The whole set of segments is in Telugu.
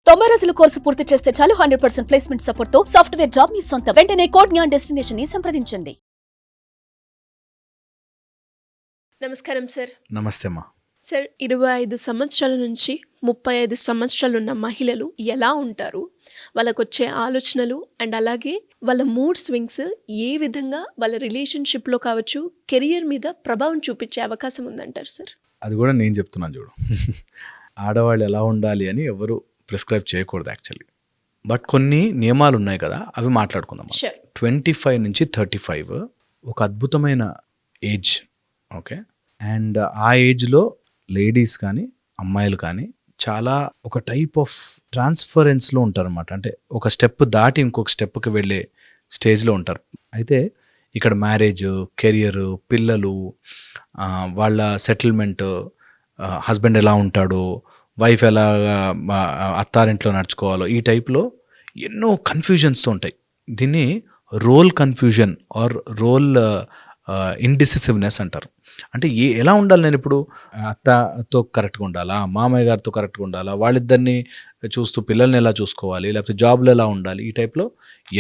90 రోజుల కోర్సు పూర్తి చేస్తే చాలు 100% ప్లేస్మెంట్ సపోర్ట్ తో సాఫ్ట్వేర్ జాబ్ మీ సొంతం. వెంటనే కోడ్ జ్ఞాన్ డెస్టినేషన్ ని సంప్రదించండి. నమస్కారం సార్. నమస్తే అమ్మా. సార్, 25 సంవత్సరాల నుంచి 35 సంవత్సరాలు ఉన్న మహిళలు ఎలా ఉంటారు, వాళ్ళకు వచ్చే ఆలోచనలు అండ్ అలాగే వాళ్ళ మూడ్ స్వింగ్స్ ఏ విధంగా వాళ్ళ రిలేషన్షిప్లో కావచ్చు, కెరియర్ మీద ప్రభావం చూపించే అవకాశం ఉందంటారు సార్? అది కూడా నేను చెప్తున్నాను చూడు. ఆడవాళ్ళు ఎలా ఉండాలి అని ఎవరు ప్రిస్క్రైబ్ చేయకూడదు యాక్చువల్లీ. బట్ కొన్ని నియమాలు ఉన్నాయి కదా, అవి మాట్లాడుకుందాం. 25 నుంచి 35 ఒక అద్భుతమైన ఏజ్. ఓకే. అండ్ ఆ ఏజ్లో లేడీస్ కానీ అమ్మాయిలు కానీ చాలా ఒక టైప్ ఆఫ్ ట్రాన్స్ఫరెన్స్లో ఉంటారన్నమాట. అంటే ఒక స్టెప్ దాటి ఇంకొక స్టెప్కి వెళ్ళే స్టేజ్లో ఉంటారు. అయితే ఇక్కడ మ్యారేజ్, కెరియర్, పిల్లలు, వాళ్ళ సెటిల్మెంట్, హస్బెండ్ ఎలా ఉంటాడో, వైఫ్ ఎలా అత్తారింట్లో నడుచుకోవాలో, ఈ టైప్లో ఎన్నో కన్ఫ్యూజన్స్తో ఉంటాయి. దీన్ని role confusion are role indecisiveness అంటారు. అంటే ఎలా ఉండాలి, నేను ఇప్పుడు అత్తతో కరెక్ట్గా ఉండాలా, మామయ్య గారితో కరెక్ట్గా ఉండాలా, వాళ్ళిద్దరిని చూస్తూ పిల్లల్ని ఎలా చూసుకోవాలి, లేకపోతే జాబ్లో ఎలా ఉండాలి, ఈ టైప్లో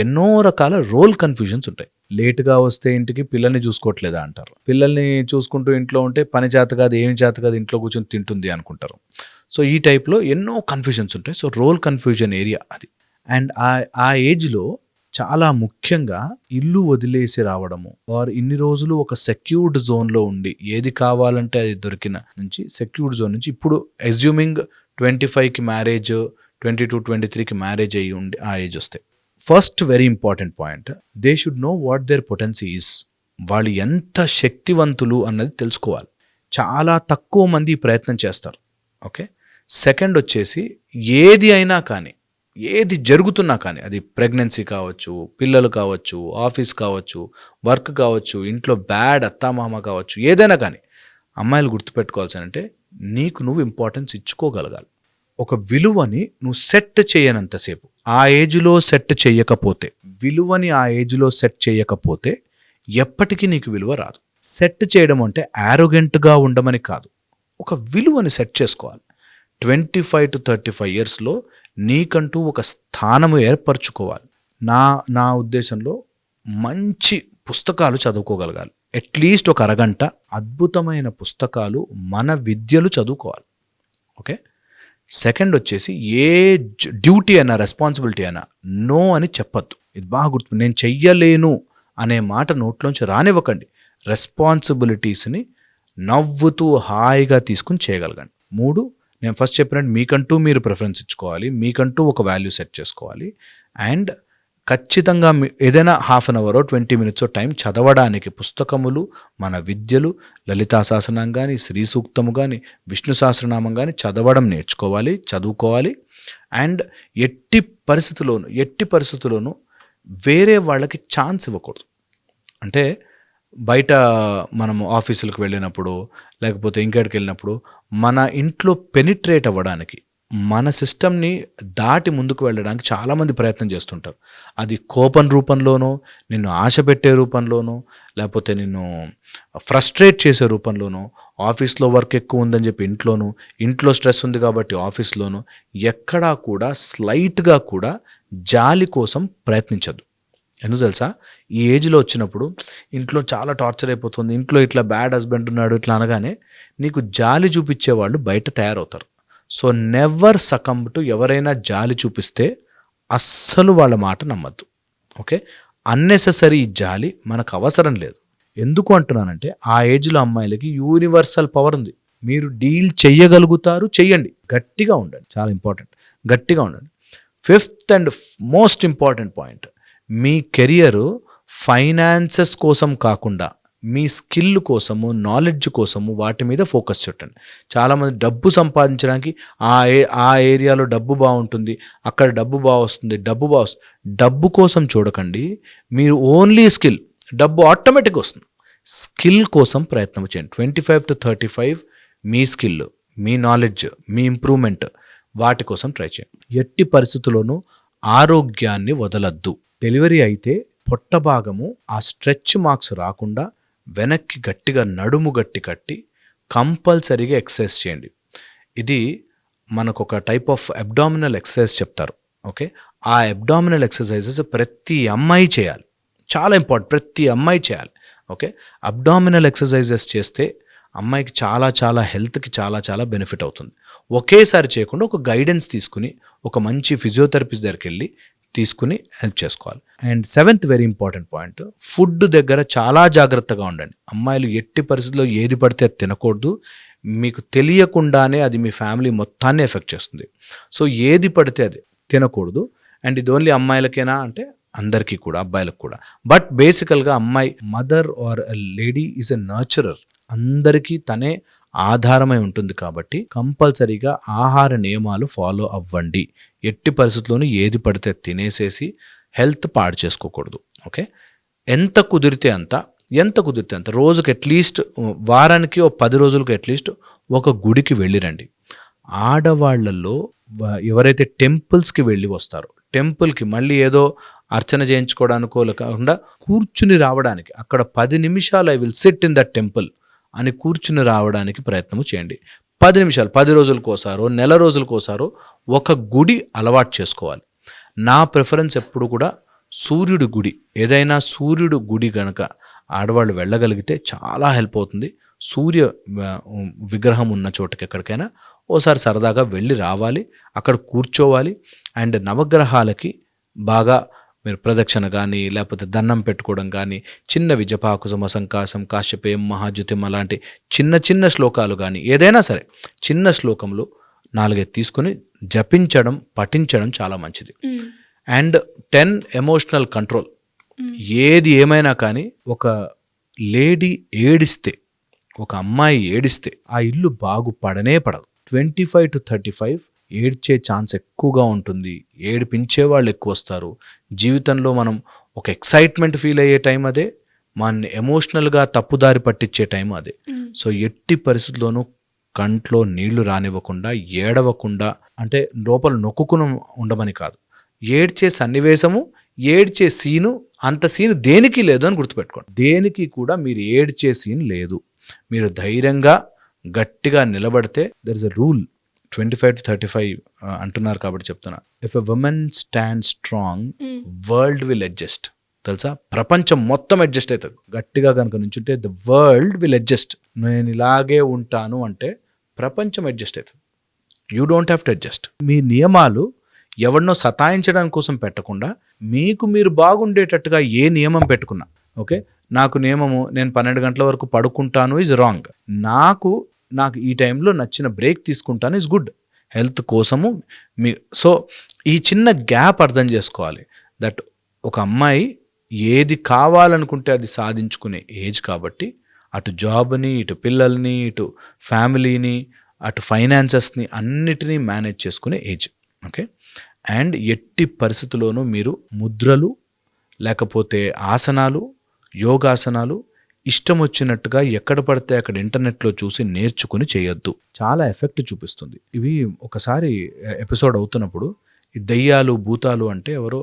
ఎన్నో రకాల రోల్ కన్ఫ్యూజన్స్ ఉంటాయి. లేటుగా వస్తే ఇంటికి పిల్లల్ని చూసుకోవట్లేదా అంటారు. పిల్లల్ని చూసుకుంటూ ఇంట్లో ఉంటే పని చేత కాదు, ఏమి చేత కాదు, ఇంట్లో కూర్చొని తింటుంది అనుకుంటారు. సో ఈ టైప్లో ఎన్నో కన్ఫ్యూజన్స్ ఉంటాయి. సో రోల్ కన్ఫ్యూజన్ ఏరియా అది. అండ్ ఆ ఏజ్లో చాలా ముఖ్యంగా ఇల్లు వదిలేసి రావడము, ఆర్ ఇన్ని రోజులు ఒక సెక్యూర్డ్ జోన్లో ఉండి ఏది కావాలంటే అది దొరికిన నుంచి సెక్యూర్డ్ జోన్ నుంచి ఇప్పుడు అజ్యూమింగ్ 25కి మ్యారేజ్, 22, 23కి మ్యారేజ్ అయ్యి ఉండి ఆ ఏజ్ వస్తాయి. First very important point, they should know what their potency is. వాళ్ళు ఎంత శక్తివంతులు అన్నది తెలుసుకోవాలి. చాలా తక్కువ మంది ఈ ప్రయత్నం చేస్తారు. ఓకే. సెకండ్ వచ్చేసి, ఏది అయినా కానీ, ఏది జరుగుతున్నా కానీ, అది ప్రెగ్నెన్సీ కావచ్చు, పిల్లలు కావచ్చు, ఆఫీస్ కావచ్చు, వర్క్ కావచ్చు, ఇంట్లో బ్యాడ్ అత్తామామ కావచ్చు, ఏదైనా కానీ అమ్మాయిలు గుర్తుపెట్టుకోవాల్సిందంటే నీకు నువ్వు ఇంపార్టెన్స్ ఇచ్చుకోగలగాలి. ఒక విలువని నువ్వు సెట్ చేయనంతసేపు, ఆ ఏజ్లో సెట్ చేయకపోతే, విలువని ఆ ఏజ్లో సెట్ చేయకపోతే ఎప్పటికీ నీకు విలువ రాదు. సెట్ చేయడం అంటే యారోగెంట్గా ఉండమని కాదు, ఒక విలువని సెట్ చేసుకోవాలి. 25 to 35 ఇయర్స్లో నీకంటూ ఒక స్థానము ఏర్పరచుకోవాలి. నా ఉద్దేశంలో మంచి పుస్తకాలు చదువుకోగలగాలి. అట్లీస్ట్ ఒక అరగంట అద్భుతమైన పుస్తకాలు, మన విద్యలు చదువుకోవాలి. ఓకే. సెకండ్ వచ్చేసి, ఏ డ్యూటీ అయినా, రెస్పాన్సిబిలిటీ అయినా నో అని చెప్పద్దు. ఇది బాగా గుర్తు. నేను చెయ్యలేను అనే మాట నోట్లోంచి రానివ్వకండి. రెస్పాన్సిబిలిటీస్ని నవ్వుతూ హాయిగా తీసుకుని చేయగలగండి. 3, నేను ఫస్ట్ చెప్పినట్టు మీకంటూ మీరు ప్రిఫరెన్స్ ఇచ్చుకోవాలి, మీకంటూ ఒక వాల్యూ సెట్ చేసుకోవాలి. అండ్ ఖచ్చితంగా ఏదైనా హాఫ్ అన్ అవరో 20 minutes టైం చదవడానికి పుస్తకములు, మన విద్యలు, లలితా సహస్రనామం కానీ, శ్రీ సూక్తము కానీ, విష్ణు సహస్రనామం కానీ చదవడం నేర్చుకోవాలి, చదువుకోవాలి. అండ్ ఎట్టి పరిస్థితుల్లోనూ వేరే వాళ్ళకి ఛాన్స్ ఇవ్వకూడదు. అంటే బయట మనము ఆఫీసులకు వెళ్ళినప్పుడు, లేకపోతే ఇంకెక్కడికి వెళ్ళినప్పుడు, మన ఇంట్లో పెనిట్రేట్ అవ్వడానికి, మన సిస్టమ్ని దాటి ముందుకు వెళ్ళడానికి చాలామంది ప్రయత్నం చేస్తుంటారు. అది కోపం రూపంలోనో, నిన్ను ఆశ పెట్టే రూపంలోనో, లేకపోతే నిన్ను ఫ్రస్ట్రేట్ చేసే రూపంలోనో, ఆఫీస్లో వర్క్ ఎక్కువ ఉందని చెప్పి ఇంట్లో స్ట్రెస్ ఉంది కాబట్టి ఆఫీస్లోనూ, ఎక్కడా కూడా స్లైట్గా కూడా జాలి కోసం ప్రయత్నించద్దు. ఎందుకు తెలుసా, ఈ ఏజ్లో వచ్చినప్పుడు ఇంట్లో చాలా టార్చర్ అయిపోతుంది, ఇంట్లో ఇట్లా బ్యాడ్ హస్బెండ్ ఉన్నాడు ఇట్లా అనగానే నీకు జాలి చూపించే వాళ్ళు బయట తయారవుతారు. సో నెవర్ సకంబ్ టు, ఎవరైనా జాలి చూపిస్తే అస్సలు వాళ్ళ మాట నమ్మద్దు. ఓకే. అన్నెసెసరీ జాలి మనకు అవసరం లేదు. ఎందుకు అంటున్నానంటే, ఆ ఏజ్లో అమ్మాయిలకి యూనివర్సల్ పవర్ ఉంది. మీరు డీల్ చెయ్యగలుగుతారు, చెయ్యండి. గట్టిగా ఉండండి, చాలా ఇంపార్టెంట్. గట్టిగా ఉండండి. 5th and most important point, me career finances కోసం కాకుండా మీ స్కిల్ కోసము, నాలెడ్జ్ కోసము వాటి మీద ఫోకస్ పెట్టండి. చాలామంది డబ్బు సంపాదించడానికి ఆ ఏరియాలో డబ్బు బాగుంటుంది, అక్కడ డబ్బు బాగా వస్తుంది, డబ్బు కోసం చూడకండి. మీరు ఓన్లీ స్కిల్, డబ్బు ఆటోమేటిక్గా వస్తుంది. స్కిల్ కోసం ప్రయత్నం చేయండి. 25 to 35 me skill, me knowledge, me improvement, వాటి కోసం ట్రై చేయండి. ఎట్టి పరిస్థితుల్లోనూ ఆరోగ్యాన్ని వదలద్దు. డెలివరీ అయితే పొట్ట భాగము ఆ స్ట్రెచ్ మార్క్స్ రాకుండా వెనక్కి గట్టిగా నడుము గట్టి కట్టి కంపల్సరీగా ఎక్సర్సైజ్ చేయండి. ఇది మనకు ఒక టైప్ ఆఫ్ అబ్డామినల్ ఎక్సర్సైజ్ చెప్తారు. ఓకే, ఆ అబ్డామినల్ ఎక్సర్సైజెస్ ప్రతి అమ్మాయి చేయాలి, చాలా ఇంపార్టెంట్, ప్రతి అమ్మాయి చేయాలి. ఓకే, అబ్డామినల్ ఎక్సర్సైజెస్ చేస్తే అమ్మాయికి చాలా చాలా హెల్త్కి చాలా చాలా బెనిఫిట్ అవుతుంది. ఒకేసారి చేయకుండా ఒక గైడెన్స్ తీసుకుని ఒక మంచి ఫిజియోథెరపిస్ట్ దగ్గరికి వెళ్ళి తీసుకుని హెల్ప్ చేసుకోవాలి. And 7th very important point, food దగ్గర చాలా జాగ్రత్తగా ఉండండి. అమ్మాయిలు ఎట్టి పరిస్థితుల్లో ఏది పడితే అది తినకూడదు. మీకు తెలియకుండానే అది మీ ఫ్యామిలీ మొత్తాన్ని ఎఫెక్ట్ చేస్తుంది. సో ఏది పడితే అది తినకూడదు. అండ్ ఇది ఓన్లీ అమ్మాయిలకేనా అంటే అందరికీ కూడా, అబ్బాయిలకు కూడా. బట్ బేసికల్గా అమ్మాయి mother or lady is a nurturer, అందరికీ తనే ఆధారమై ఉంటుంది. కాబట్టి కంపల్సరీగా ఆహార నియమాలు ఫాలో అవ్వండి. ఎట్టి పరిస్థితుల్లోనూ ఏది పడితే తినేసేసి హెల్త్ పాడు చేసుకోకూడదు. ఓకే, ఎంత కుదిరితే అంత రోజుకి అట్లీస్ట్ వారానికి 10 రోజులకు అట్లీస్ట్ ఒక గుడికి వెళ్ళిరండి. ఆడవాళ్లలో ఎవరైతే టెంపుల్స్కి వెళ్ళి వస్తారో, టెంపుల్కి మళ్ళీ ఏదో అర్చన చేయించుకోవడానికో కాకుండా కూర్చుని రావడానికి, అక్కడ 10 నిమిషాలు I will SIT in that temple అని కూర్చుని రావడానికి ప్రయత్నము చేయండి. 10 నిమిషాలు, 10 రోజులకోసారో నెల రోజులకోసారో ఒక గుడి అలవాటు చేసుకోవాలి. నా ప్రిఫరెన్స్ ఎప్పుడు కూడా సూర్యుడి గుడి, ఏదైనా సూర్యుడు గుడి గనక ఆడవాళ్ళు వెళ్ళగలిగితే చాలా హెల్ప్ అవుతుంది. సూర్య విగ్రహం ఉన్న చోటుకి ఎక్కడికైనా ఓసారి సరదాగా వెళ్ళి రావాలి, అక్కడ కూర్చోవాలి. అండ్ నవగ్రహాలకి బాగా మీరు ప్రదక్షిణ కానీ లేకపోతే దండం పెట్టుకోవడం కానీ, చిన్నవి జపాకుసుమ సంకాసం కాశ్యపేయం మహాజ్యుతిం అలాంటి చిన్న చిన్న శ్లోకాలు కానీ ఏదైనా సరే చిన్న శ్లోకంలో 4-5 తీసుకుని జపించడం, పఠించడం చాలా మంచిది. And 10 emotional control. ఏది ఏమైనా కానీ ఒక లేడీ ఏడిస్తే, ఒక అమ్మాయి ఏడిస్తే ఆ ఇల్లు బాగుపడనే పడదు. 25 to 35 ఏడ్చే ఛాన్స్ ఎక్కువగా ఉంటుంది, ఏడిపించే వాళ్ళు ఎక్కువ వస్తారు. జీవితంలో మనం ఒక ఎక్సైట్మెంట్ ఫీల్ అయ్యే టైం అదే, మన ఎమోషనల్గా తప్పుదారి పట్టించే టైం అదే. సో ఎట్టి పరిస్థితుల్లోనూ కంట్లో నీళ్లు రానివ్వకుండా, ఏడవకుండా, అంటే లోపల నొక్కుకుని ఉండమని కాదు, ఏడ్చే సన్నివేశము, ఏడ్చే సీను, అంత సీన్ దేనికి లేదు అని గుర్తుపెట్టుకోండి. దేనికి కూడా మీరు ఏడ్చే సీన్ లేదు. మీరు ధైర్యంగా గట్టిగా నిలబడితే, there is a rule 25 to 35 అంటున్నారు కాబట్టి చెప్తున్నా. If a women stand strong, world will adjust. తెలుసా, ప్రపంచం మొత్తం అడ్జస్ట్ అవుతుంది. గట్టిగా కనుక నుంచుంటే ద వరల్డ్ విల్ అడ్జస్ట్. నేను ఇలాగే ఉంటాను అంటే ప్రపంచం అడ్జస్ట్ అవుతుంది. You don't have to adjust. మీ నియమాలు ఎవరినో సతాయించడానికి కోసం పెట్టకుండా మీకు మీరు బాగుండేటట్టుగా ఏ నియమం పెట్టుకున్నా, ఓకే, నాకు నియమము నేను 12 గంటల వరకు పడుకుంటాను ఈజ్ రాంగ్. నాకు ఈ టైంలో నచ్చిన బ్రేక్ తీసుకుంటాను ఈజ్ గుడ్. హెల్త్ కోసము సో ఈ చిన్న గ్యాప్ అర్థం చేసుకోవాలి. దట్ ఒక అమ్మాయి ఏది కావాలనుకుంటే అది సాధించుకునే ఏజ్ కాబట్టి, అటు జాబ్ని, ఇటు పిల్లల్ని, ఇటు ఫ్యామిలీని, అటు ఫైనాన్సెస్ని అన్నిటినీ మేనేజ్ చేసుకునే ఏజ్. ఓకే, అండ్ ఎట్టి పరిస్థితుల్లోనూ మీరు ముద్రలు లేకపోతే ఆసనాలు, యోగాసనాలు ఇష్టం వచ్చినట్టుగా ఎక్కడ పడితే అక్కడ ఇంటర్నెట్లో చూసి నేర్చుకుని చేయొద్దు. చాలా ఎఫెక్ట్ చూపిస్తుంది. ఇవి ఒకసారి ఎపిసోడ్ అవుతున్నప్పుడు ఈ దయ్యాలు భూతాలు అంటే ఎవరో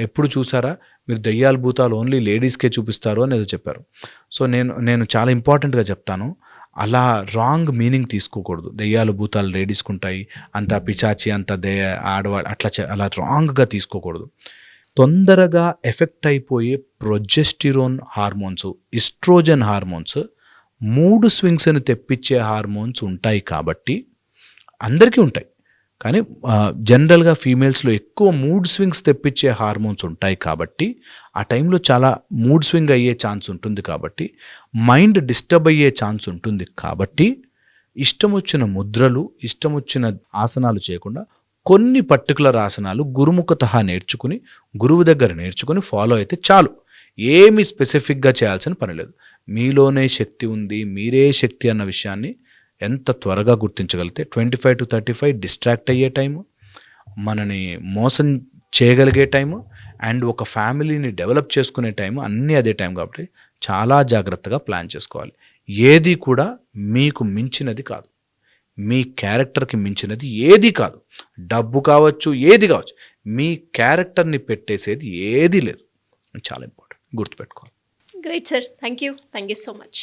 ఎప్పుడు చూసారా మీరు, దయ్యాలు భూతాలు ఓన్లీ లేడీస్కే చూపిస్తారు అని ఏదో చెప్పారు. సో నేను చాలా ఇంపార్టెంట్గా చెప్తాను, అలా రాంగ్ మీనింగ్ తీసుకోకూడదు. దయ్యాలు భూతాలు లేడీస్కి ఉంటాయి, అంత పిచాచి, అంత ఆడవాళ్ళు అలా రాంగ్గా తీసుకోకూడదు. తొందరగా ఎఫెక్ట్ అయిపోయే progesterone hormones, oestrogen hormones, mood స్వింగ్స్ని తెప్పించే హార్మోన్స్ ఉంటాయి. కాబట్టి అందరికీ ఉంటాయి, కానీ జనరల్గా ఫీమేల్స్లో ఎక్కువ మూడ్ స్వింగ్స్ తెప్పించే హార్మోన్స్ ఉంటాయి. కాబట్టి ఆ టైంలో చాలా మూడ్ స్వింగ్ అయ్యే ఛాన్స్ ఉంటుంది. కాబట్టి మైండ్ డిస్టర్బ్ అయ్యే ఛాన్స్ ఉంటుంది. కాబట్టి ఇష్టం వచ్చిన ముద్రలు, ఇష్టం వచ్చిన ఆసనాలు చేయకుండా కొన్ని పర్టికులర్ ఆసనాలు గురుముఖతః నేర్చుకుని, గురువు దగ్గర నేర్చుకుని ఫాలో అయితే చాలు. ఏమి స్పెసిఫిక్గా చేయాల్సిన పని లేదు. మీలోనే శక్తి ఉంది, మీరే శక్తి అన్న విషయాన్ని ఎంత త్వరగా గుర్తించగలిగితే 25 to 35 డిస్ట్రాక్ట్ అయ్యే టైము, మనని మోసం చేయగలిగే టైము, అండ్ ఒక ఫ్యామిలీని డెవలప్ చేసుకునే టైము అన్నీ అదే టైం. కాబట్టి చాలా జాగ్రత్తగా ప్లాన్ చేసుకోవాలి. ఏది కూడా మీకు మించినది కాదు, మీ క్యారెక్టర్కి మించినది ఏది కాదు. డబ్బు కావచ్చు, ఏది కావచ్చు, మీ క్యారెక్టర్ని పెట్టేసేది ఏది లేదు. చాలా ఇంపార్టెంట్, గుర్తుపెట్టుకోవాలి. Great sir, thank you so much.